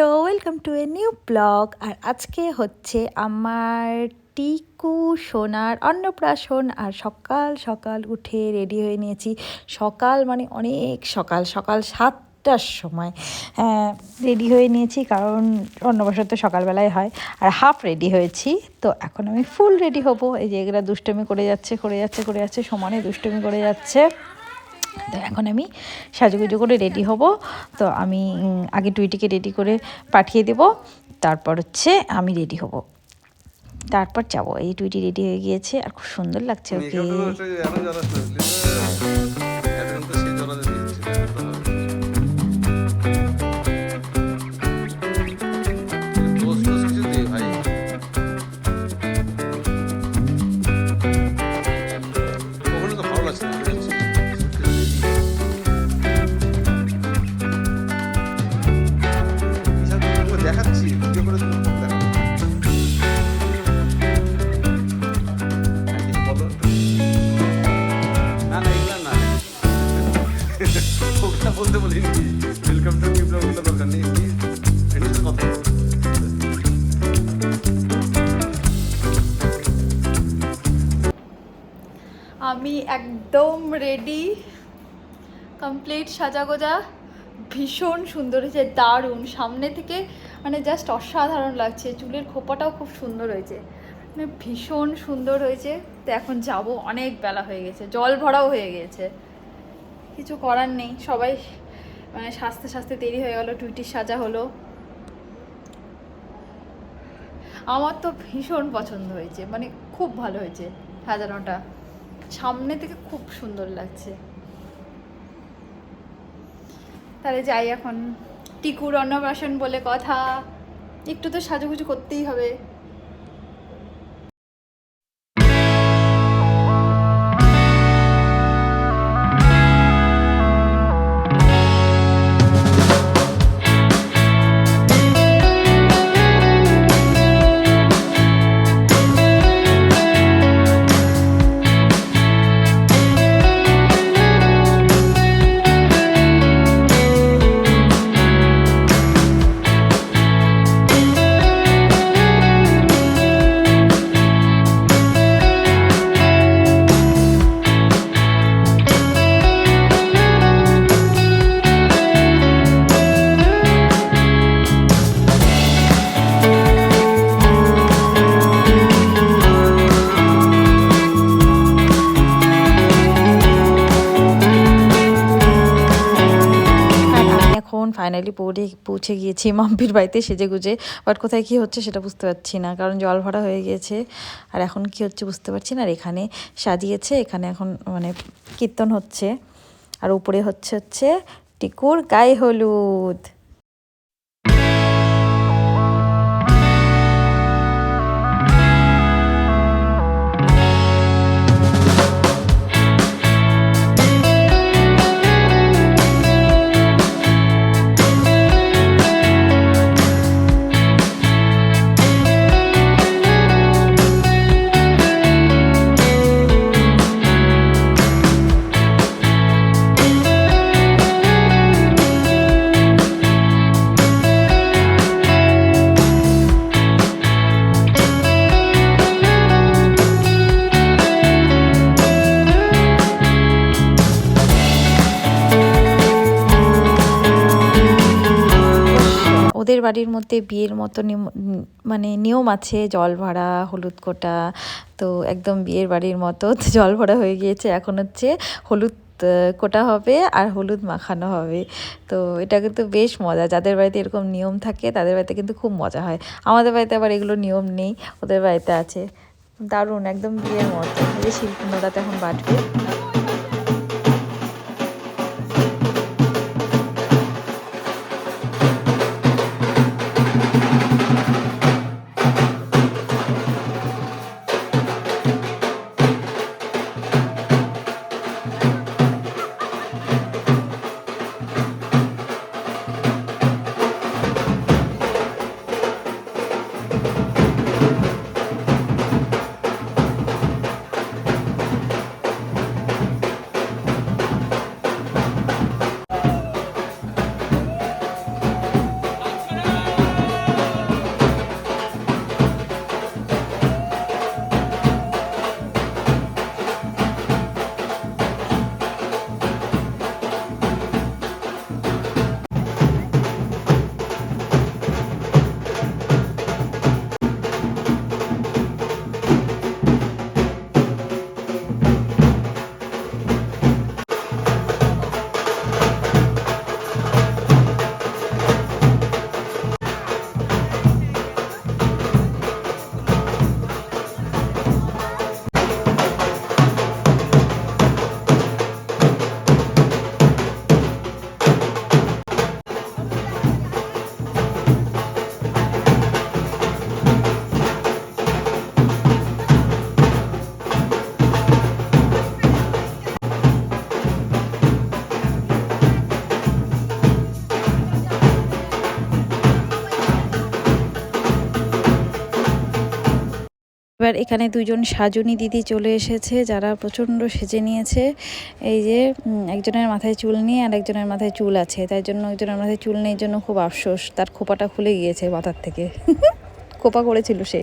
Hello, welcome to a new blog. আর আজকে হচ্ছে আমার টিকু সোনার অন্নপ্রাশন। আর সকাল সকাল উঠে রেডি হয়ে নিয়েছি। সকাল মানে অনেক সকাল, সকাল 7টার সময় রেডি হয়ে নিয়েছি, কারণ অন্নপ্রাশন তো সকালবেলায় হয়। আর হাফ রেডি হয়েছি, তো এখন আমি ফুল রেডি হব। এই যে এগুলো দুষ্টুমি করে যাচ্ছে, সমানে দুষ্টুমি করে যাচ্ছে। তো এখন আমি সাজুগুজু করে রেডি হব। তো আমি আগে টুইটিকে রেডি করে পাঠিয়ে দেব, তারপর হচ্ছে আমি রেডি হব, তারপর যাবো। এই টুইটি রেডি হয়ে গিয়েছে আর খুব সুন্দর লাগছে ওকে। দেখাচ্ছি ভিডিও করে বলতে বলিনি। ওয়েলকাম টু নিউ ব্লগ বলার দরকার নেই, এমনি কথা। আমি একদম রেডি, কমপ্লিট সাজাগোজা, ভীষণ সুন্দর হয়েছে, দারুণ। সামনে থেকে মানে জাস্ট অসাধারণ লাগছে। চুলের খোপাটাও খুব সুন্দর হয়েছে, মানে ভীষণ সুন্দর হয়েছে। তো এখন যাব, অনেক বেলা হয়ে গেছে, জল ভরাও হয়ে গেছে, কিছু করার নেই। সবাই মানে সাজতে সাজতে দেরি হয়ে গেল, টুইটির সাজা হলো। আমার তো ভীষণ পছন্দ হয়েছে, মানে খুব ভালো হয়েছে সাজানোটা, সামনে থেকে খুব সুন্দর লাগছে। তাহলে যাই এখন, টিকুর অন্নপ্রাশন বলে কথা, একটু তো সাজুগুজু করতেই হবে। ফাইনালি পৌঁছে গিয়েছি মাম্পির বাড়িতে সেজে গুজে। বাট কোথায় কী হচ্ছে সেটা বুঝতে পারছি না, কারণ জল ভরা হয়ে গিয়েছে। আর এখন কি হচ্ছে বুঝতে পারছি না। আর এখানে সাজিয়েছে, এখানে এখন মানে কীর্তন হচ্ছে, আর উপরে হচ্ছে টিকুর গায়ে হলুদ। ওদের বাড়ির মধ্যে বিয়ের মতো মানে নিয়ম আছে, জল ভরা, হলুদ কোটা। তো একদম বিয়ের বাড়ির মতো জল ভরা হয়ে গিয়েছে। এখন হচ্ছে হলুদ কোটা হবে আর হলুদ মাখানো হবে। তো এটা কিন্তু বেশ মজা, যাদের বাড়িতে এরকম নিয়ম থাকে তাদের বাড়িতে কিন্তু খুব মজা হয়। আমাদের বাড়িতে আবার এগুলো নিয়ম নেই, ওদের বাড়িতে আছে। দারুণ, একদম বিয়ের মতো। এই যে শিল্পনোড়াতে এখন বাটবে। এবার এখানে দুজন সাজুনি দিদি চলে এসেছে, যারা প্রচণ্ড সেজে নিয়েছে। এই যে একজনের মাথায় চুল নেই আর একজনের মাথায় চুল আছে, তাই জন্য একজনের মাথায় চুল নেই জন্য খুব আফসোস, তার খোপাটা খুলে গিয়েছে মাথার থেকে। খোপা করেছিল সে।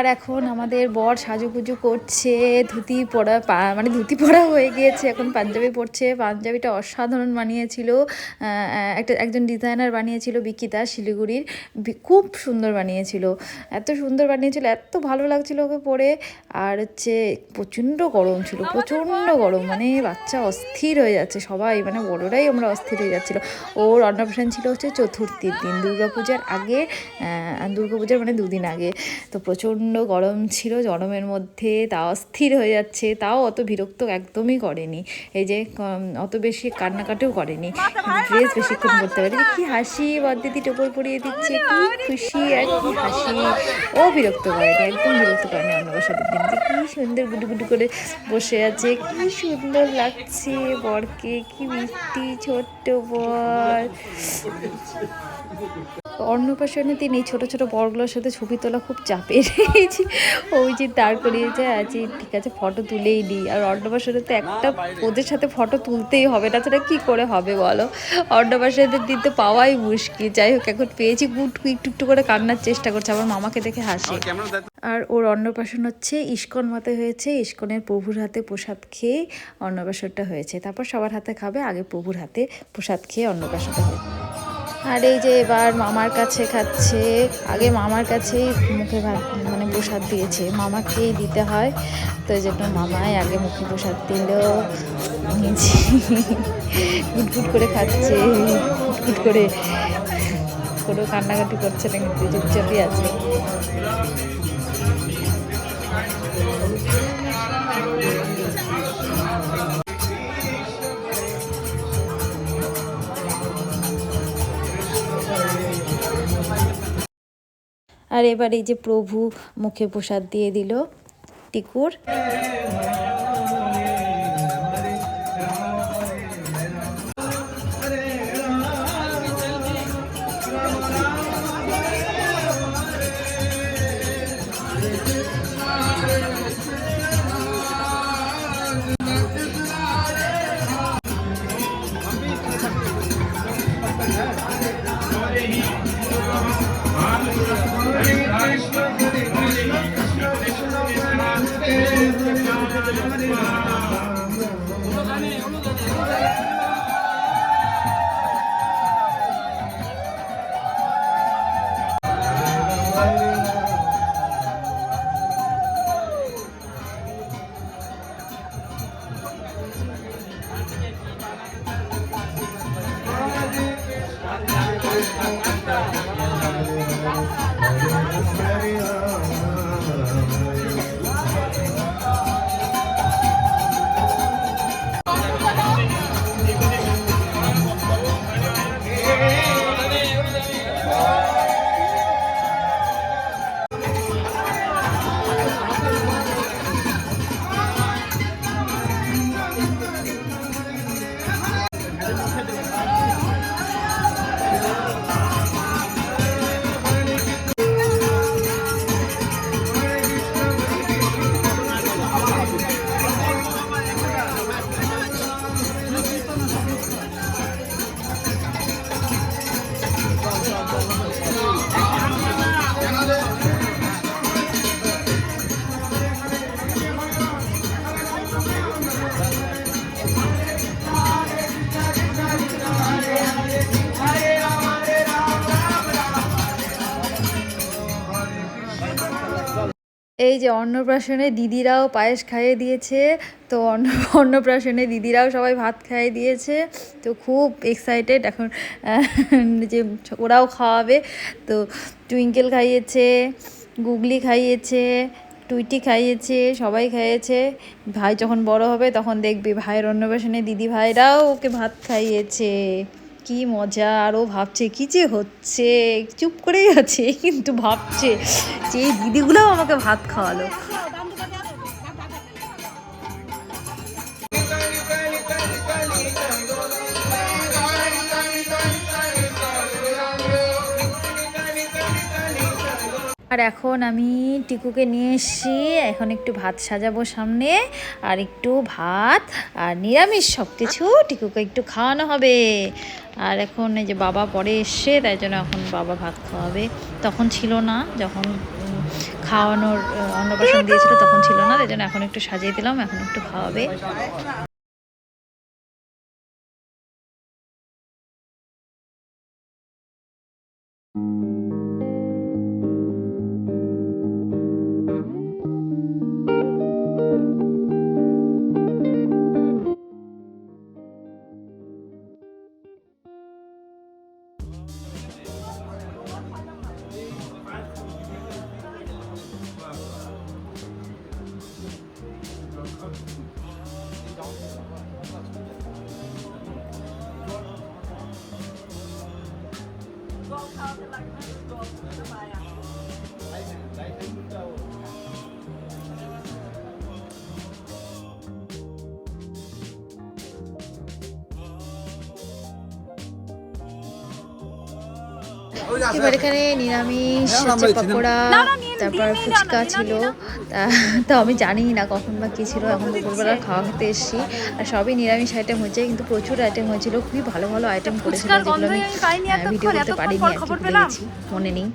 আর এখন আমাদের বর সাজুগুজু করছে, ধুতি পরা মানে ধুতি পরা হয়ে গিয়েছে, এখন পাঞ্জাবি পরছে। পাঞ্জাবিটা অসাধারণ বানিয়েছিল, একজন ডিজাইনার বানিয়েছিল, বিকিতা, শিলিগুড়ির। খুব সুন্দর বানিয়েছিল, এত সুন্দর বানিয়েছিল, এত ভালো লাগছিল ওকে পরে। আর হচ্ছে প্রচণ্ড গরম ছিল, প্রচণ্ড গরম, মানে বাচ্চা অস্থির হয়ে যাচ্ছে, সবাই মানে বড়রাই আমরা অস্থির হয়ে যাচ্ছিলো। ওর অন্নপ্রাশন ছিল হচ্ছে চতুর্থীর দিন, দুর্গাপূজার আগে, দুর্গাপূজার মানে দুদিন আগে। তো প্রচণ্ড গরম ছিল, গরমের মধ্যে তা অস্থির হয়ে যাচ্ছে, তাও অত বিরক্ত একদমই করেনি। এই যে অত বেশি কান্নাকাটিও করেনি, ড্রেস বেশিক্ষণ করতে পারি। কি হাসি, বড়দিদি টোপর পরিয়ে দিচ্ছে, কি খুশি আর কি হাসি। ও বিরক্ত করেনি, একদম বিরক্ত করেনি অন্নপ্রাশনের দিন। যে কি সুন্দর গুডু গুডু করে বসে আছে, কি সুন্দর লাগছে বরকে, কি মিষ্টি ছোট্ট বর। অন্নপ্রাশনের দিন এই ছোটো ছোটো বরগুলোর সাথে ছবি তোলা খুব চাপের। ওই যে দাঁড় করিয়েছে, আছে ঠিক আছে ফটো তুলেই নিই। আর অন্নপ্রাশনে তো একটা ওদের সাথে ফটো তুলতেই হবে, তাছাড়া কী করে হবে বলো। অন্নপ্রাশনের দিন তো পাওয়াই মুশকিল। যাই হোক এখন পেয়েছি, একটু একটু করে কান্নার চেষ্টা করছে, আমার মামাকে দেখে হাসে। আর ওর অন্নপ্রাশন হচ্ছে ইস্কন মতে হয়েছে, ইস্কনের প্রভুর হাতে প্রসাদ খেয়ে অন্নপ্রাশনটা হয়েছে। তারপর সবার হাতে খাবে, আগে প্রভুর হাতে প্রসাদ খেয়ে অন্নপ্রাশনটা হয়েছে। আর এই যে এবার মামার কাছে খাচ্ছে, আগে মামার কাছেই মুখে ভাত মানে প্রসাদ দিয়েছে, মামাকেই দিতে হয়, তো এই জন্য মামাই আগে মুখে প্রসাদ দিল। গুটগুট করে খাচ্ছে, গুটগুট করে, কোনো কান্নাকাটি করছে না, কিন্তু চুপচাপই আছে। আর এবার এই যে প্রভু মুখে প্রসাদ দিয়ে দিল টিকুর। এই যে অন্নপ্রাশনে দিদিরাও পায়েস খাইয়ে দিয়েছে, তো অন্নপ্রাশনে দিদিরাও সবাই ভাত খাইয়ে দিয়েছে, তো খুব এক্সাইটেড এখন যে ওরাও খাওয়াবে। তো টুইঙ্কেল খাইয়েছে, গুগলি খাইয়েছে, টুইটি খাইয়েছে, সবাই খাইয়েছে। ভাই যখন বড় হবে তখন দেখবি ভাইয়ের অন্নপ্রাশনে দিদি ভাইরাও ওকে ভাত খাইয়েছে। কি মজা! আরও ভাবছে কি যে হচ্ছে, চুপ করেই আছে কিন্তু ভাবছে যে এই দিদিগুলোও আমাকে ভাত খাওয়ালো। আর এখন আমি টিকুকে নিয়ে এসেছি, এখন একটু ভাত সাজাবো সামনে, আর একটু ভাত আর নিরামিষ সব কিছু টিকুকে একটু খাওয়ানো হবে। আর এখন এই যে বাবা পরে এসছে, তাই জন্য এখন বাবা ভাত খাওয়াবে। তখন ছিল না, যখন খাওয়ানোর অন্নপ্রাশন দিয়েছিল তখন ছিল না, তাই জন্য এখন একটু সাজিয়ে দিলাম, এখন একটু খাওয়াবে। এবার এখানে নিরামিষ হচ্ছে পকোড়া, তারপর ফুচকা ছিল। তো আমি জানি না কখন বা কী ছিল, এখন দুপুরবেলা খাওয়া খেতে এসেছি। আর সবই নিরামিষ আইটেম হয়েছে, কিন্তু প্রচুর আইটেম হয়েছিল, খুবই ভালো ভালো আইটেম করেছিল, যেগুলো আমি ভিডিও করতে পারিনি আর কি, ভুলে গেছি, মনে নেই।